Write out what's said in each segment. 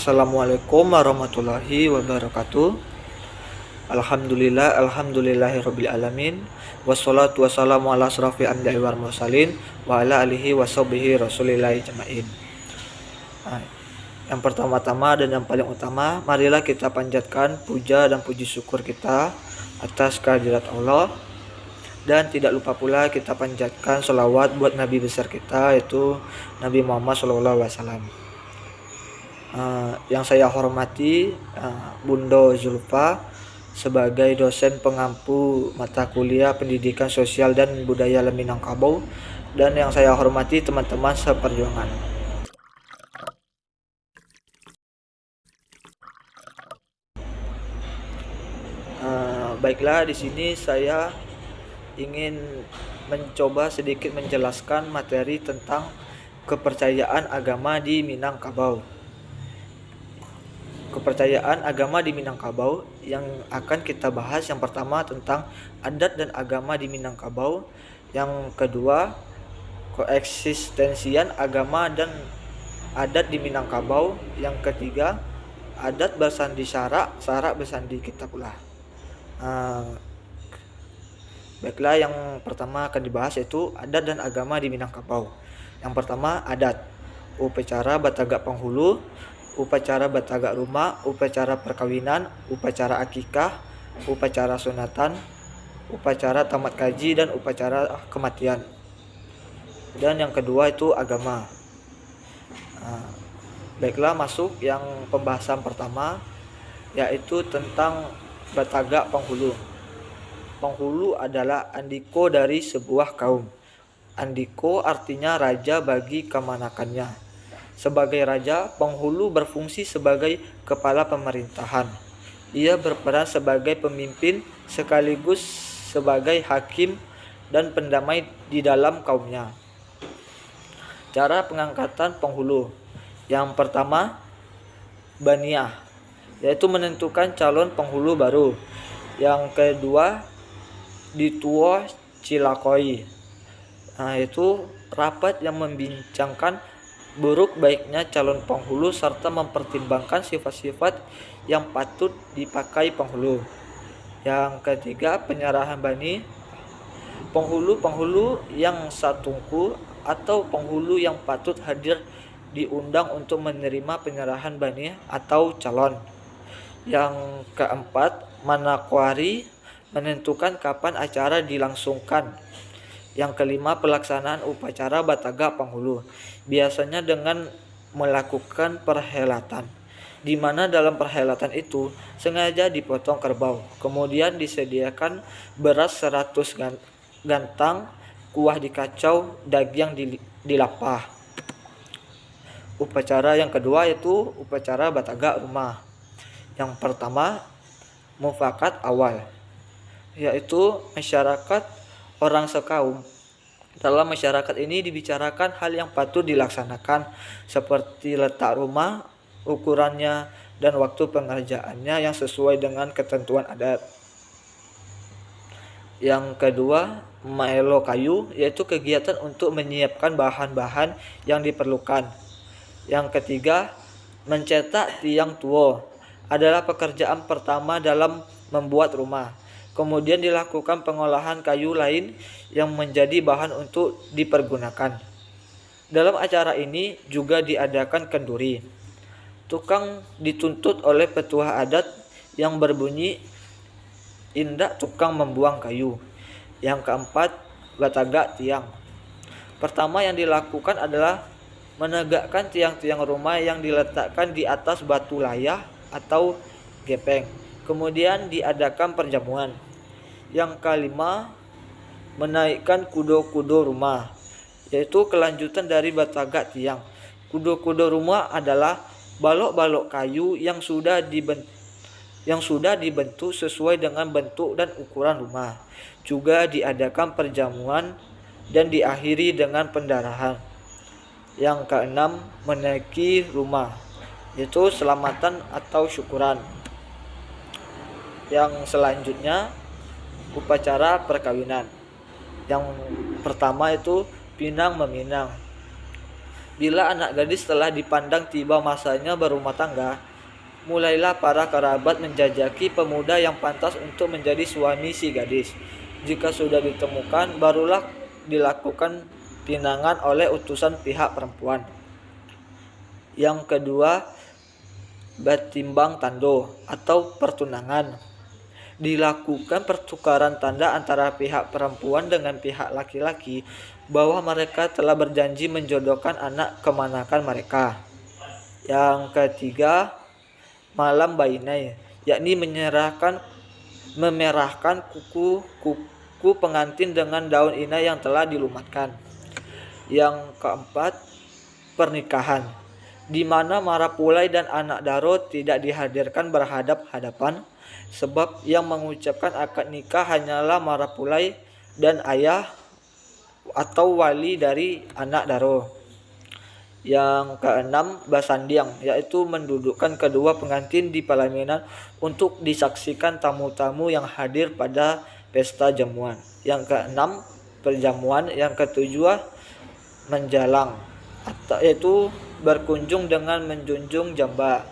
Assalamualaikum warahmatullahi wabarakatuh. Alhamdulillahirabbil alamin. Wassalatu wassalamu ala asrofil anbiya'i wal mursalin wa ala alihi washabihi rasulillahi jamain. Yang pertama-tama dan yang paling utama, marilah kita panjatkan puja dan puji syukur kita atas kehadirat Allah. Dan tidak lupa pula kita panjatkan sholawat buat Nabi besar kita, yaitu Nabi Muhammad SAW. Yang saya hormati Bunda Zulfa sebagai dosen pengampu mata kuliah Pendidikan Sosial dan Budaya Minangkabau, dan yang saya hormati teman-teman seperjuangan. Baiklah, di sini saya ingin mencoba sedikit menjelaskan materi tentang kepercayaan agama di Minangkabau. Kepercayaan agama di Minangkabau yang akan kita bahas, yang pertama tentang adat dan agama di Minangkabau, yang kedua koeksistensian agama dan adat di Minangkabau, yang ketiga adat bersandi syarak, syarak bersandi kita pula. Baiklah, yang pertama akan dibahas yaitu adat dan agama di Minangkabau. Yang pertama, adat, upacara Batagak Penghulu, upacara Batagak Rumah, upacara perkawinan, upacara akikah, upacara sunatan, upacara tamat kaji, dan upacara kematian. Dan yang kedua itu agama. Baiklah, masuk yang pembahasan pertama, yaitu tentang Batagak Penghulu. Penghulu adalah andiko dari sebuah kaum. Andiko artinya raja bagi kemanakannya. Sebagai raja, penghulu berfungsi sebagai kepala pemerintahan. Ia berperan sebagai pemimpin sekaligus sebagai hakim dan pendamai di dalam kaumnya. Cara pengangkatan penghulu. Yang pertama, baniah, yaitu menentukan calon penghulu baru. Yang kedua, dituo cilakoi, yaitu rapat yang membincangkan buruk baiknya calon penghulu serta mempertimbangkan sifat-sifat yang patut dipakai penghulu. Yang ketiga, penyerahan bani, penghulu yang satungku atau penghulu yang patut hadir diundang untuk menerima penyerahan bani atau calon. Yang keempat, manakwari, menentukan kapan acara dilangsungkan. Yang kelima, pelaksanaan upacara Batagak Penghulu, biasanya dengan melakukan perhelatan, di mana dalam perhelatan itu sengaja dipotong kerbau, kemudian disediakan beras 100 gantang, kuah dikacau, daging dilapah. Upacara yang kedua yaitu upacara Batagak Rumah. Yang pertama, mufakat awal, yaitu masyarakat orang sekaum. Dalam masyarakat ini dibicarakan hal yang patut dilaksanakan, seperti letak rumah, ukurannya, dan waktu pengerjaannya yang sesuai dengan ketentuan adat. Yang kedua, maelo kayu, yaitu kegiatan untuk menyiapkan bahan-bahan yang diperlukan. Yang ketiga, mencetak tiang tuo, adalah pekerjaan pertama dalam membuat rumah. Kemudian dilakukan pengolahan kayu lain yang menjadi bahan untuk dipergunakan. Dalam acara ini juga diadakan kenduri. Tukang dituntut oleh petua adat yang berbunyi indak tukang membuang kayu. Yang keempat, batagak tiang. Pertama yang dilakukan adalah menegakkan tiang-tiang rumah yang diletakkan di atas batu layah atau gepeng. Kemudian diadakan perjamuan. Yang kelima, menaikkan kudo-kudo rumah, yaitu kelanjutan dari batagak tiang. Kudo-kudo rumah adalah balok-balok kayu yang sudah dibentuk sesuai dengan bentuk dan ukuran rumah. Juga diadakan perjamuan dan diakhiri dengan pendarahan. Yang keenam, menaiki rumah, yaitu selamatan atau syukuran. Yang selanjutnya, upacara perkawinan. Yang pertama itu pinang meminang. Bila anak gadis telah dipandang tiba masanya berumah tangga, mulailah para kerabat menjajaki pemuda yang pantas untuk menjadi suami si gadis. Jika sudah ditemukan, barulah dilakukan pinangan oleh utusan pihak perempuan. Yang kedua, batimbang tando atau pertunangan. Dilakukan pertukaran tanda antara pihak perempuan dengan pihak laki-laki bahwa mereka telah berjanji menjodohkan anak kemanakan mereka. Yang ketiga, malam bainai, yakni memerahkan kuku pengantin dengan daun inai yang telah dilumatkan. Yang keempat, pernikahan, di mana marapulai dan anak daro tidak dihadirkan berhadap-hadapan, sebab yang mengucapkan akad nikah hanyalah marapulai dan ayah atau wali dari anak daro. Yang keenam, basandiang, yaitu mendudukkan kedua pengantin di pelaminan untuk disaksikan tamu-tamu yang hadir pada pesta jamuan. Yang keenam, perjamuan. Yang ketujuh, menjalang, yaitu berkunjung dengan menjunjung jamba.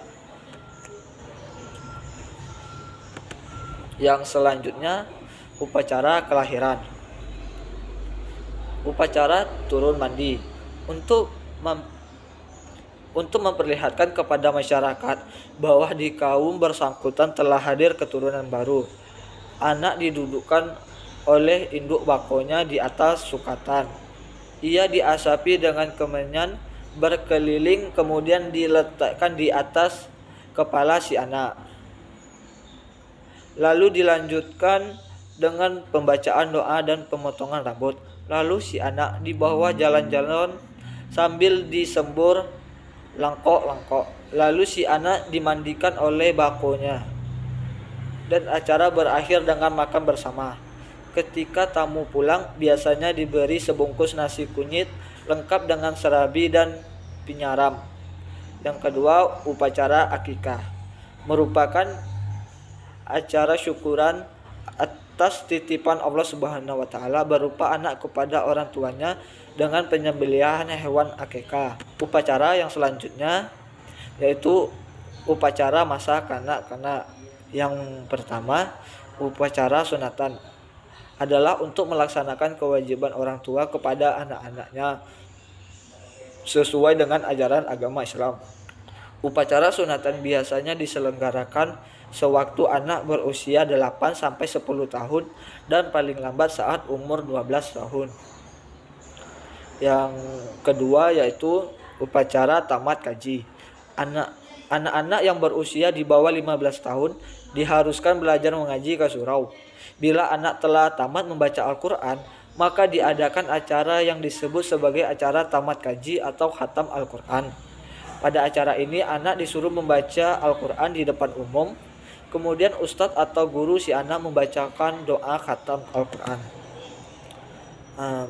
Yang selanjutnya, upacara kelahiran. Upacara turun mandi untuk memperlihatkan kepada masyarakat bahwa di kaum bersangkutan telah hadir keturunan baru. Anak didudukkan oleh induk bakonya di atas sukatan. Ia diasapi dengan kemenyan berkeliling, kemudian diletakkan di atas kepala si anak. Lalu dilanjutkan dengan pembacaan doa dan pemotongan rambut. Lalu si anak dibawa jalan-jalan sambil disembur langkok-langkok. Lalu si anak dimandikan oleh bakonya. Dan acara berakhir dengan makan bersama. Ketika tamu pulang, biasanya diberi sebungkus nasi kunyit lengkap dengan serabi dan pinyaram. Yang kedua, upacara akikah, merupakan acara syukuran atas titipan Allah Subhanahu wa taala berupa anak kepada orang tuanya dengan penyembelihan hewan akikah. Upacara yang selanjutnya yaitu upacara masa kanak-kanak. Yang pertama, upacara sunatan adalah untuk melaksanakan kewajiban orang tua kepada anak-anaknya sesuai dengan ajaran agama Islam. Upacara sunatan biasanya diselenggarakan sewaktu anak berusia 8-10 tahun dan paling lambat saat umur 12 tahun. Yang kedua yaitu upacara tamat kaji. Anak-anak yang berusia di bawah 15 tahun diharuskan belajar mengaji ke surau. Bila anak telah tamat membaca Al-Quran, maka diadakan acara yang disebut sebagai acara tamat kaji atau khatam Al-Quran. Pada acara ini anak disuruh membaca Al-Quran di depan umum. Kemudian ustadz atau guru si anak membacakan doa khatam Al-Quran.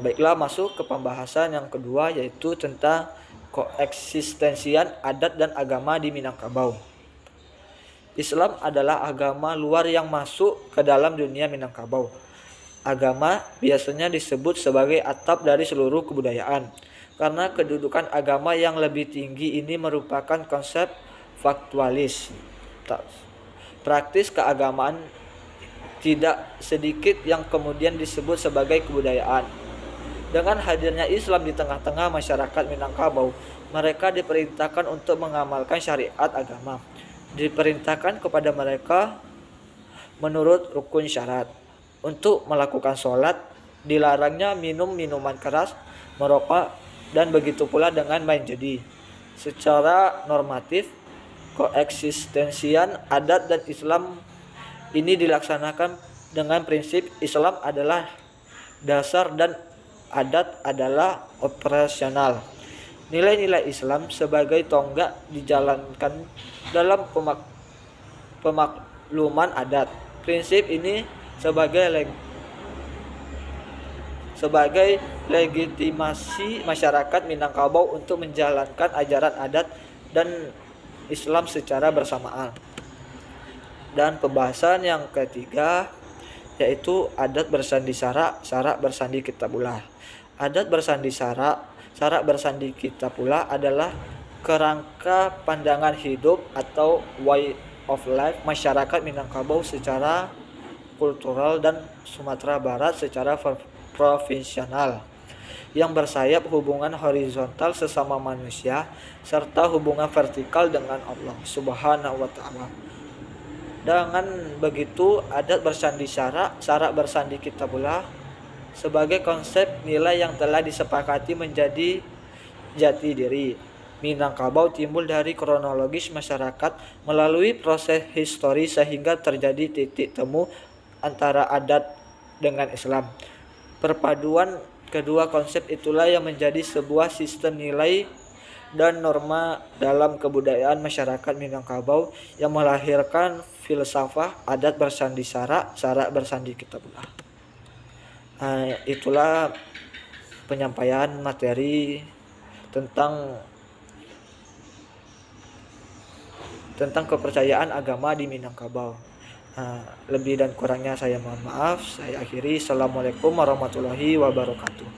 Baiklah, masuk ke pembahasan yang kedua yaitu tentang koeksistensian adat dan agama di Minangkabau. Islam adalah agama luar yang masuk ke dalam dunia Minangkabau. Agama biasanya disebut sebagai atap dari seluruh kebudayaan. Karena kedudukan agama yang lebih tinggi ini merupakan konsep faktualis. Praktis keagamaan tidak sedikit yang kemudian disebut sebagai kebudayaan. Dengan hadirnya Islam di tengah-tengah masyarakat Minangkabau, mereka diperintahkan untuk mengamalkan syariat agama. Diperintahkan kepada mereka menurut rukun syarat. Untuk melakukan sholat, dilarangnya minum minuman keras, merokok, dan begitu pula dengan main judi. Secara normatif, koeksistensian adat dan Islam ini dilaksanakan dengan prinsip Islam adalah dasar dan adat adalah operasional. Nilai-nilai Islam sebagai tonggak dijalankan dalam pemakluman adat. Prinsip ini sebagai legitimasi masyarakat Minangkabau untuk menjalankan ajaran adat dan Islam secara bersamaan. Dan pembahasan yang ketiga yaitu adat bersandi syarak, syarak bersandi kitabullah. Adat bersandi syarak Syarat bersandi kita pula adalah kerangka pandangan hidup atau way of life masyarakat Minangkabau secara kultural dan Sumatera Barat secara provinsial, yang bersayap hubungan horizontal sesama manusia serta hubungan vertikal dengan Allah Subhanahu wa taala. Dengan begitu, adat bersandi syarat bersandi kitabullah sebagai konsep nilai yang telah disepakati menjadi jati diri Minangkabau timbul dari kronologis masyarakat melalui proses histori sehingga terjadi titik temu antara adat dengan Islam. Perpaduan kedua konsep itulah yang menjadi sebuah sistem nilai dan norma dalam kebudayaan masyarakat Minangkabau yang melahirkan filsafah adat bersandi syarat bersandi kitabullah. Itulah penyampaian materi tentang kepercayaan agama di Minangkabau. Lebih dan kurangnya saya mohon maaf. Saya akhiri. Assalamualaikum warahmatullahi wabarakatuh.